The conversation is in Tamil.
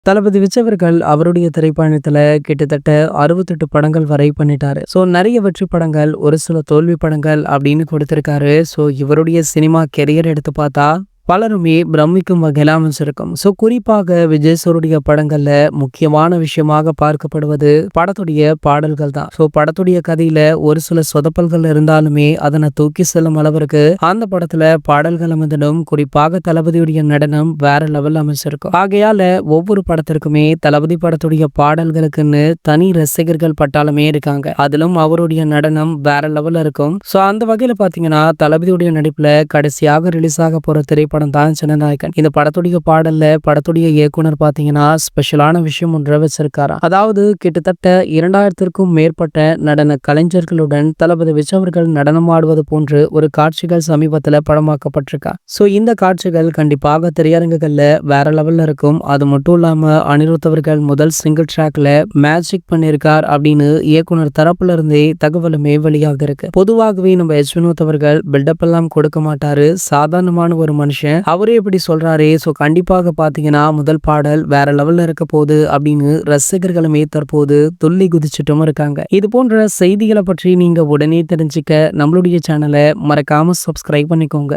தளபதி விஜய் அவர்கள் அவருடைய திரைப்பயணத்துல கிட்டத்தட்ட 68 படங்கள் வரை பண்ணிட்டாரு. நிறைய வெற்றி படங்கள், ஒரு சில தோல்வி படங்கள் அப்படின்னு கொடுத்திருக்காரு. இவருடைய சினிமா கெரியர் எடுத்து பார்த்தா பலருமே பிரமிக்கும் வகையில அமைஞ்சிருக்கும். குறிப்பாக விஜய் சாருடைய படங்கள்ல முக்கியமான விஷயமாக பார்க்கப்படுவது படத்துடைய பாடல்கள் தான். படத்துடைய கதையில ஒரு சில சொதப்பல்கள் இருந்தாலுமே அதனை தூக்கி செல்லும் அளவிற்கு அந்த படத்துல பாடல்கள் அமைந்ததும், குறிப்பாக தளபதியுடைய நடனம் வேற லெவல் அமைச்சிருக்கும். ஆகையால ஒவ்வொரு படத்திற்குமே தளபதி படத்துடைய பாடல்களுக்குன்னு தனி ரசிகர்கள் பட்டாலுமே இருக்காங்க. அதிலும் அவருடைய நடனம் வேற லெவல்ல இருக்கும். அந்த வகையில பாத்தீங்கன்னா தளபதியுடைய நடிப்புல கடைசியாக ரிலீஸ் ஆக போற திரைப்படம் தான் ஜனநாயகன். இந்த படத்துடைய பாடல்ல படத்துடைய இயக்குனர் பாத்தீங்கன்னா ஸ்பெஷலான விஷயம் ஒன்றை வச்சிருக்காராம். அதாவது கிட்டத்தட்ட 2000க்கும் மேற்பட்ட நடன கலைஞர்களுடன் தளபதி விஜய் அவர்கள் நடனம் ஆடுவது போன்று ஒரு காட்சிகள் சமீபத்துல படமாக்கப்பட்டிருக்கா. இந்த காட்சிகள் கண்டிப்பாக திரையரங்குகள்ல வேற லெவல்ல இருக்கும். அது மட்டும் இல்லாம அனிருத் அவர்கள் முதல் சிங்கிள் ட்ராக்ல மேஜிக் பண்ணிருக்கார் அப்படின்னு இயக்குனர் தரப்புல இருந்தே தகவலுமே வெளியாக இருக்கு. பொதுவாகவே நம்ம எஸ் வினோத் அவர்கள் பில்டப் எல்லாம் கொடுக்க மாட்டாரு. சாதாரணமான ஒரு மனுஷன், அவரே எப்படி சொல்றாரு. கண்டிப்பாக பாத்தீங்கன்னா முதல் பாடல் வேற லெவல்ல இருக்க போகுது அப்படின்னு ரசிகர்களுமே தற்போது துள்ளி குதிச்சுட்டும் இருக்காங்க. இது போன்ற செய்திகளை பற்றி நீங்க உடனே தெரிஞ்சுக்க நம்மளுடைய சேனலை மறக்காம சப்ஸ்கிரைப் பண்ணிக்கோங்க.